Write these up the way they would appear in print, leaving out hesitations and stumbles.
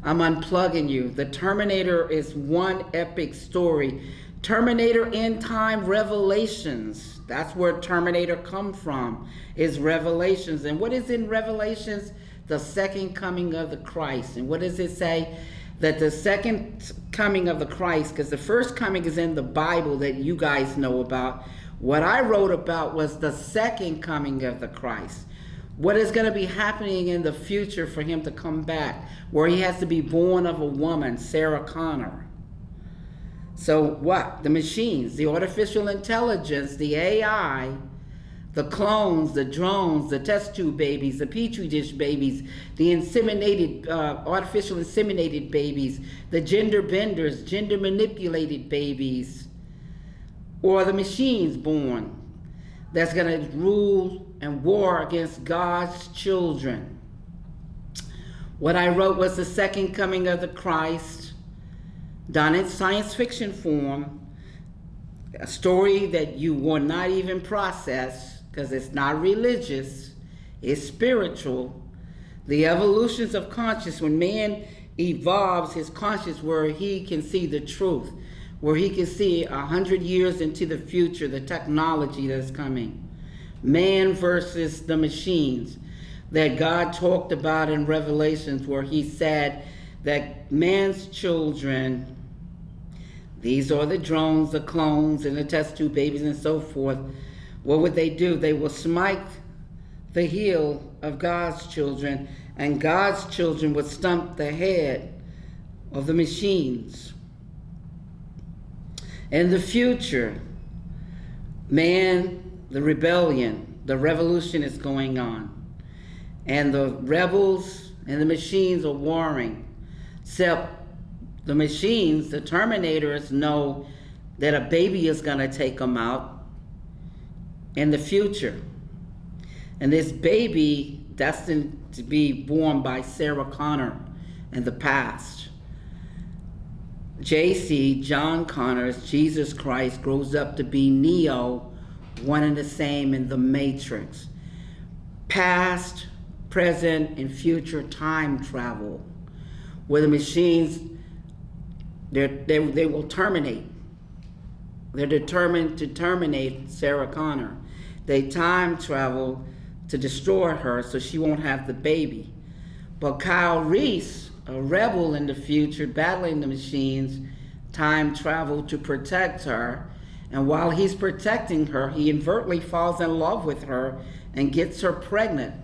I'm unplugging you. The Terminator is one epic story. Terminator End Time Revelations. That's where Terminator come from, is Revelations. And what is in Revelations? The second coming of the Christ. And what does it say? That the second coming of the Christ, because the first coming is in the Bible that you guys know about. What I wrote about was the second coming of the Christ. What is going to be happening in the future for him to come back, where he has to be born of a woman, Sarah Connor. So what? The machines, the artificial intelligence, the AI, the clones, the drones, the test tube babies, the petri dish babies, the inseminated, artificial inseminated babies, the gender benders, gender manipulated babies, or the machines born that's going to rule and war against God's children. What I wrote was the second coming of the Christ, done in science fiction form, a story that you will not even process because it's not religious, it's spiritual. The evolutions of conscious, when man evolves his conscious where he can see the truth, where he can see 100 years into the future, the technology that's coming. Man versus the machines that God talked about in Revelations, where he said that man's children, these are the drones, the clones, and the test tube babies and so forth. What would they do? They will smite the heel of God's children, and God's children would stump the head of the machines. In the future, man, the rebellion, the revolution is going on. And the rebels and the machines are warring. Except the machines, the Terminators, know that a baby is going to take them out in the future. And this baby destined to be born by Sarah Connor in the past. JC, John Connor's Jesus Christ, grows up to be Neo, one and the same in the Matrix. Past, present, and future time travel, where the machines, they will terminate. They're determined to terminate Sarah Connor. They time travel to destroy her so she won't have the baby. But Kyle Reese, a rebel in the future, battling the machines, time travel to protect her. And while he's protecting her, he inadvertently falls in love with her and gets her pregnant.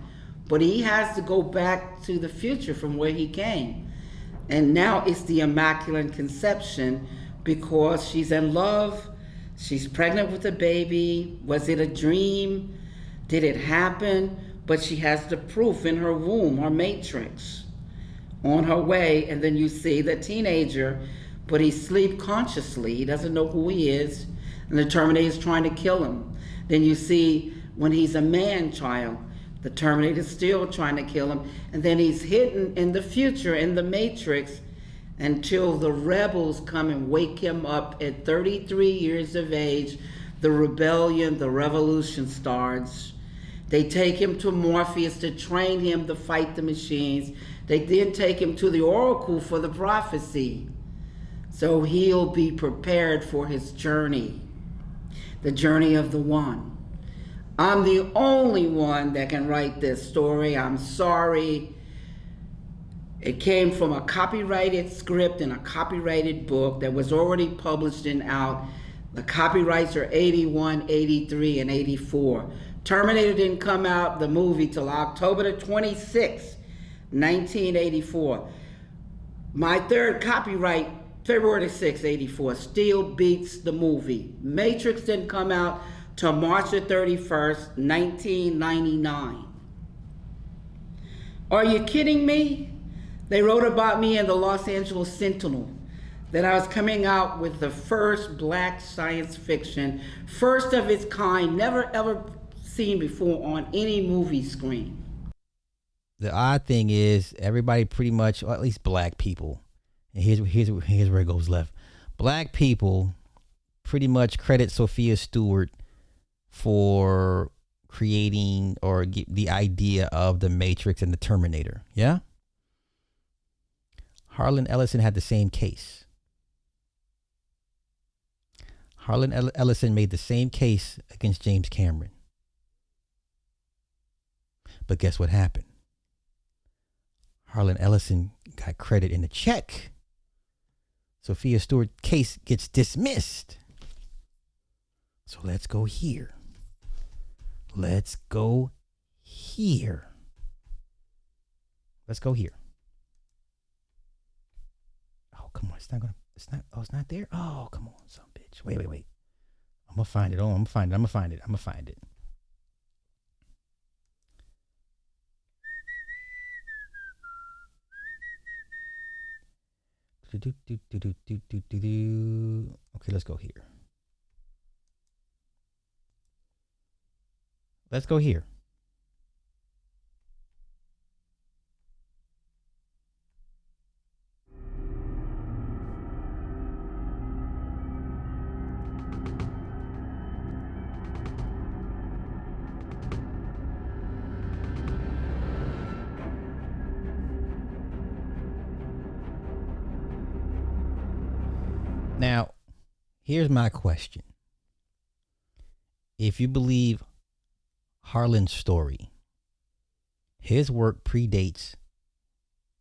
But he has to go back to the future from where he came. And now it's the Immaculate Conception because she's in love. She's pregnant with a baby. Was it a dream? Did it happen? But she has the proof in her womb, her matrix, on her way. And then you see the teenager, but he sleeps consciously. He doesn't know who he is. And the Terminator is trying to kill him. Then you see when he's a man-child, the Terminator is still trying to kill him. And then he's hidden in the future, in the Matrix, until the rebels come and wake him up at 33 years of age. The rebellion, the revolution starts. They take him to Morpheus to train him to fight the machines. They then take him to the oracle for the prophecy. So he'll be prepared for his journey. The journey of the one. I'm the only one that can write this story. I'm sorry. It came from a copyrighted script and a copyrighted book that was already published and out. The copyrights are 81, 83, and 84. Terminator didn't come out, the movie, till October the 26th, 1984. My third copyright, February 6, 84, still beats the movie. Matrix didn't come out till March the 31st, 1999. Are you kidding me? They wrote about me in the Los Angeles Sentinel that I was coming out with the first black science fiction, first of its kind, never ever seen before on any movie screen. The odd thing is everybody pretty much, or at least black people, and here's where it goes left. Black people pretty much credit Sophia Stewart for creating or the idea of the Matrix and the Terminator. Yeah? Harlan Ellison had the same case. Harlan Ellison made the same case against James Cameron. But guess what happened? Harlan Ellison got credit in the check. Sophia Stewart's case gets dismissed. So let's go here. Let's go here. Let's go here. Oh, come on. It's not there. Oh, come on, son of a bitch. Wait. I'm gonna find it. I'm gonna find it. Okay, let's go here. Now, here's my question. If you believe Harlan's story, his work predates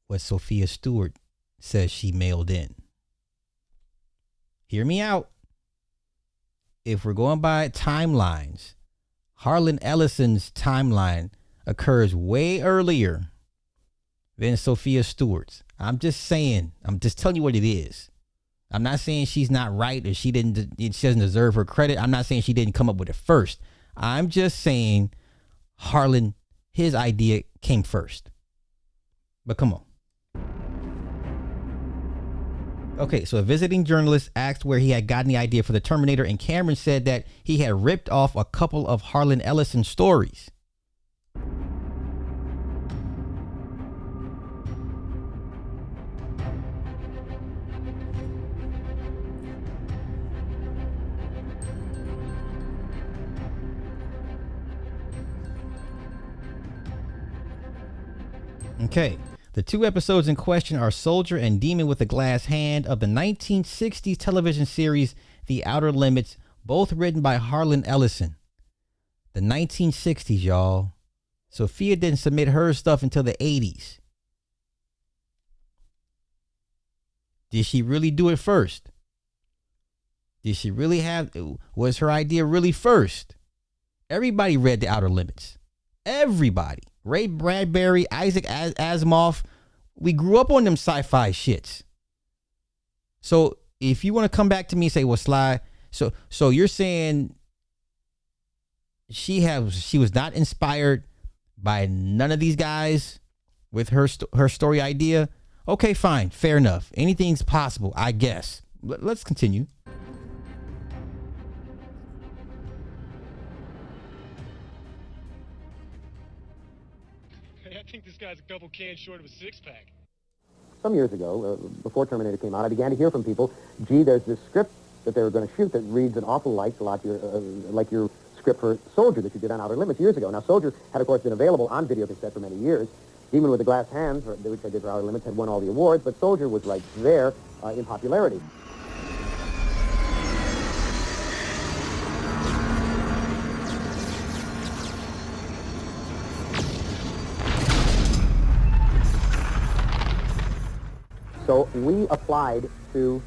what Sophia Stewart says she mailed in. Hear me out. If we're going by timelines, Harlan Ellison's timeline occurs way earlier than Sophia Stewart's. I'm just telling you what it is. I'm not saying she's not right or she doesn't deserve her credit. I'm not saying she didn't come up with it first. I'm just saying Harlan, his idea came first. But come on. Okay, so a visiting journalist asked where he had gotten the idea for the Terminator, and Cameron said that he had ripped off a couple of Harlan Ellison stories. Okay, the two episodes in question are Soldier and Demon with a Glass Hand of the 1960s television series The Outer Limits, both written by Harlan Ellison. The 1960s, y'all. Sophia didn't submit her stuff until the 80s. Did she really do it first? Was her idea really first? Everybody read The Outer Limits. Everybody. Ray Bradbury, Isaac Asimov. We grew up on them sci-fi shits. So if you want to come back to me and say, well, Sly, so you're saying she was not inspired by none of these guys with her story idea? Okay, fine. Fair enough. Anything's possible, I guess. Let's continue. I think this guy's a couple cans short of a six-pack. Some years ago, before Terminator came out, I began to hear from people, gee, there's this script that they were going to shoot that reads an awful lot like your script for Soldier that you did on Outer Limits years ago. Now, Soldier had, of course, been available on video cassette for many years. Demon with the Glass Hands, which I did for Outer Limits, had won all the awards, but Soldier was right there in popularity. So we applied to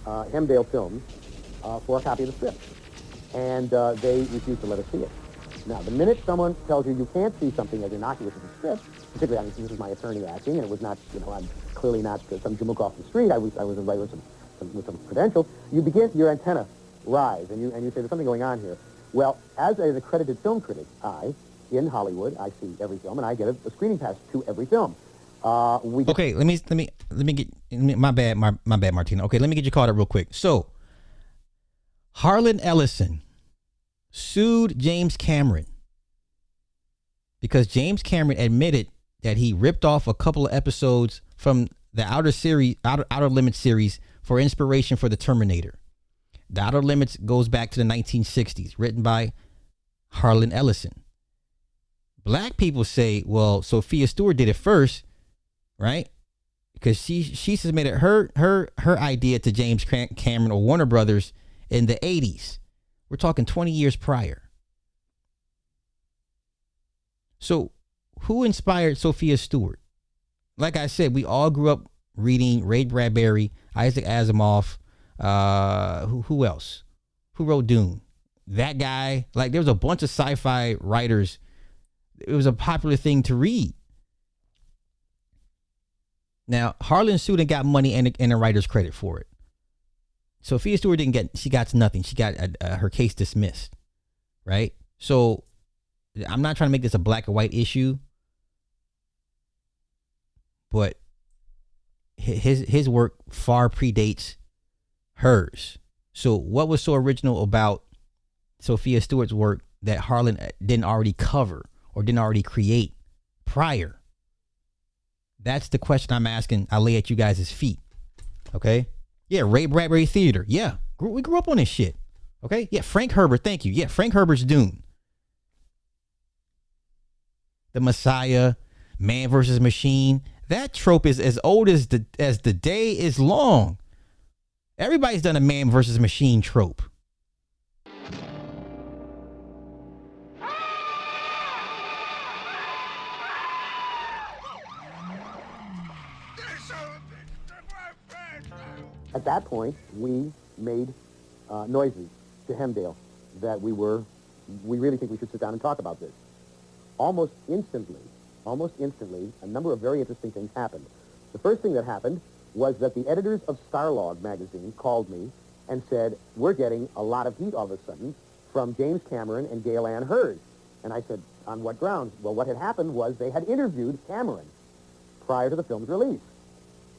Hemdale Films for a copy of the script, and they refused to let us see it. Now, the minute someone tells you can't see something as innocuous as a script, particularly, this is my attorney acting, and it was not, I'm clearly not some jamook off the street. I was a writer with some credentials. Your antenna rise, and you say, there's something going on here. Well, as an accredited film critic, in Hollywood, I see every film, and I get a screening pass to every film. Okay, let me get my bad, Martina. Okay, let me get you caught up real quick. So, Harlan Ellison sued James Cameron because James Cameron admitted that he ripped off a couple of episodes from the Outer Limits series for inspiration for the Terminator. The Outer Limits goes back to the 1960s, written by Harlan Ellison. Black people say, well, Sophia Stewart did it first, right? because she submitted her idea to James Cameron or Warner Brothers in the 80s. We're talking 20 years prior. So who inspired Sophia Stewart? Like I said, we all grew up reading Ray Bradbury, Isaac Asimov. Who else? Who wrote Dune? That guy. Like, there was a bunch of sci-fi writers. It was a popular thing to read. Now, Harlan Ellison got money and a writer's credit for it. Sophia Stewart she got nothing. She got her case dismissed, right? So I'm not trying to make this a black or white issue, but his work far predates hers. So what was so original about Sophia Stewart's work that Harlan didn't already cover or didn't already create prior? That's the question I'm asking. I lay at you guys' feet. Okay? Yeah, Ray Bradbury Theater. Yeah, we grew up on this shit. Okay? Yeah, Frank Herbert. Thank you. Yeah, Frank Herbert's Dune. The Messiah, Man versus Machine. That trope is as old as the day is long. Everybody's done a Man versus Machine trope. At that point, we made noises to Hemdale that we really think we should sit down and talk about this. Almost instantly, a number of very interesting things happened. The first thing that happened was that the editors of Starlog magazine called me and said, we're getting a lot of heat all of a sudden from James Cameron and Gail Ann Hurd. And I said, on what grounds? Well, what had happened was they had interviewed Cameron prior to the film's release.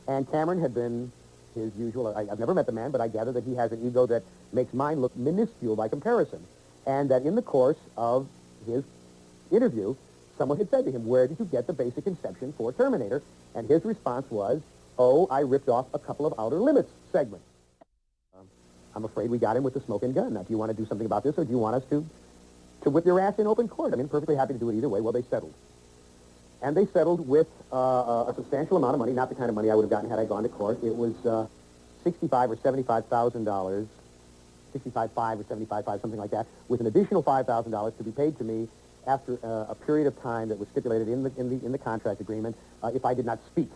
And Cameron had been his usual, I've never met the man, but I gather that he has an ego that makes mine look minuscule by comparison. And that in the course of his interview, someone had said to him, where did you get the basic conception for Terminator? And his response was, oh, I ripped off a couple of Outer Limits segments. I'm afraid we got him with the smoking gun. Now, do you want to do something about this, or do you want us to whip your ass in open court? I mean, perfectly happy to do it either way. Well, they settled. And they settled with a substantial amount of money, not the kind of money I would have gotten had I gone to court. It was $65,000 or $75,000, $65,500 or $75,500, something like that, with an additional $5,000 to be paid to me after a period of time that was stipulated in the contract agreement if I did not speak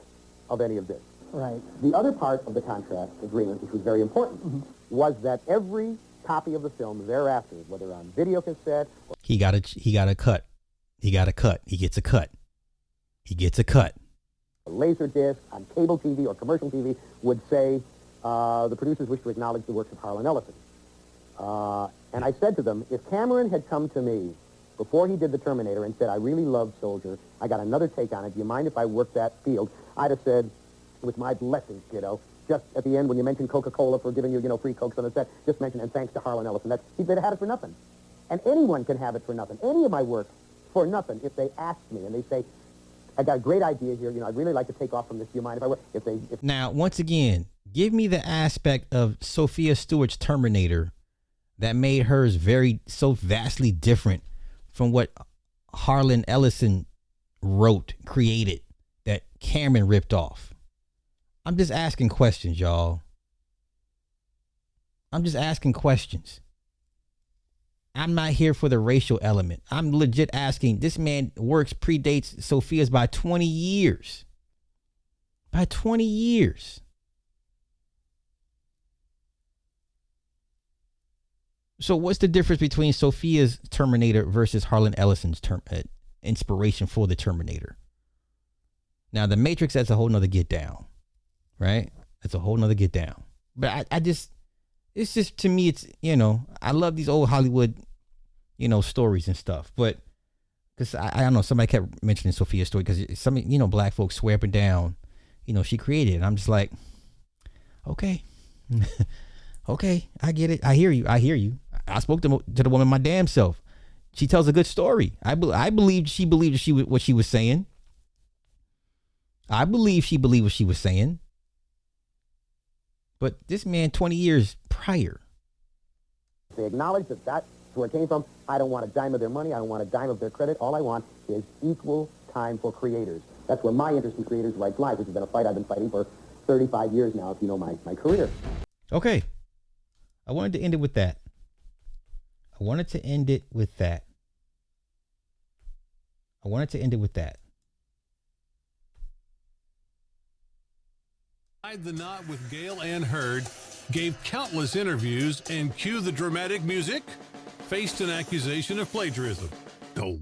of any of this. Right. The other part of the contract agreement, which was very important, was that every copy of the film thereafter, whether on video cassette, or He got a cut. He got a cut. He gets a cut. He gets a cut. laser disc, on cable TV or commercial TV, would say, the producers wish to acknowledge the works of Harlan Ellison. And I said to them, if Cameron had come to me before he did the Terminator and said, I really love Soldier, I got another take on it, do you mind if I work that field? I'd have said, with my blessings, kiddo, just at the end when you mentioned Coca-Cola for giving you, free Cokes on the set, just mention, and thanks to Harlan Ellison. They'd have had it for nothing. And anyone can have it for nothing. Any of my work for nothing if they ask me and they say, I got a great idea here, I'd really like to take off from this, do you mind if I work? Now, once again, give me the aspect of Sophia Stewart's Terminator that made hers so vastly different from what Harlan Ellison wrote, created, that Cameron ripped off. I'm just asking questions, y'all. I'm just asking questions. I'm not here for the racial element. I'm legit asking. This man works predates Sophia's by 20 years. By 20 years. So what's the difference between Sophia's Terminator versus Harlan Ellison's inspiration for the Terminator? Now, The Matrix, that's a whole nother get down, right? That's a whole nother get down. But it's just, to me, it's, I love these old Hollywood, stories and stuff. But because I don't know, somebody kept mentioning Sophia's story because some, black folks swear up and down, she created it. And I'm just like, okay. Okay, I get it. I hear you. I spoke to the woman my damn self. She tells a good story. I believed she believed what she was saying. I believe she believed what she was saying. But this man, 20 years prior. They acknowledge that that's where it came from. I don't want a dime of their money. I don't want a dime of their credit. All I want is equal time for creators. That's where my interest in creators' rights lies, which has been a fight I've been fighting for 35 years now, if you know my career. Okay. I wanted to end it with that. Tied the knot with Gale and Hurd, gave countless interviews, and cue the dramatic music, faced an accusation of plagiarism. Oh,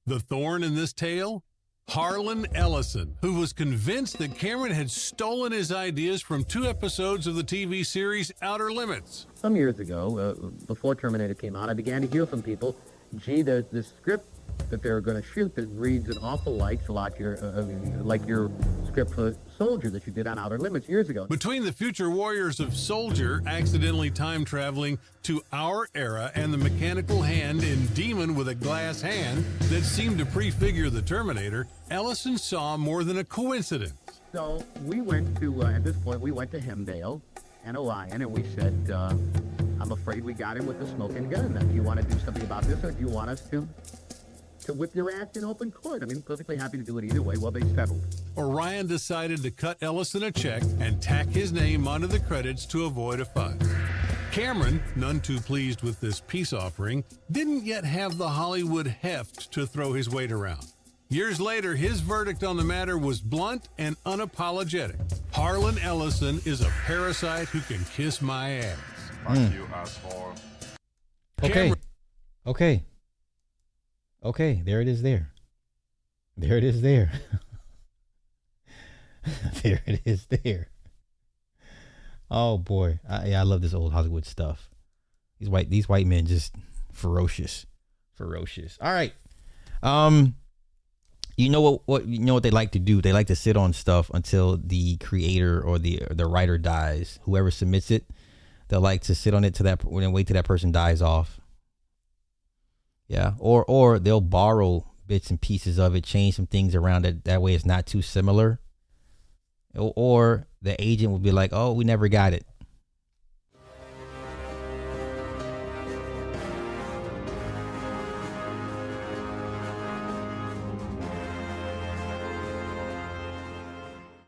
the thorn in this tale? Harlan Ellison, who was convinced that Cameron had stolen his ideas from 2 episodes of the TV series Outer Limits. Some years ago, before Terminator came out, I began to hear from people, gee, there's this script that they're going to shoot that reads an awful lot like your script for Soldier that you did on Outer Limits years ago. Between the future warriors of Soldier accidentally time traveling to our era and the mechanical hand in Demon with a glass hand that seemed to prefigure the Terminator, Ellison saw more than a coincidence. So we went to, at this point, we went to Hemdale and Orion, and we said, I'm afraid we got him with the smoking gun. Do you want to do something about this, or do you want us to whip your ass in open court? I mean, perfectly happy to do it either way. Well, they settled. Orion decided to cut Ellison a check and tack his name onto the credits to avoid a fuss. Cameron, none too pleased with this peace offering, didn't yet have the Hollywood heft to throw his weight around. Years later, his verdict on the matter was blunt and unapologetic. Harlan Ellison is a parasite who can kiss my ass. Fuck you, asshole. Okay. Okay, there it is there. There it is there. There it is there. Oh boy. I love this old Hollywood stuff. These white men just ferocious. All right. You know what they like to do? They like to sit on stuff until the creator or the writer dies. Whoever submits it, they'll like to sit on it and wait till that person dies off. Yeah, or they'll borrow bits and pieces of it, change some things around it. That way it's not too similar. Or the agent will be like, oh, we never got it.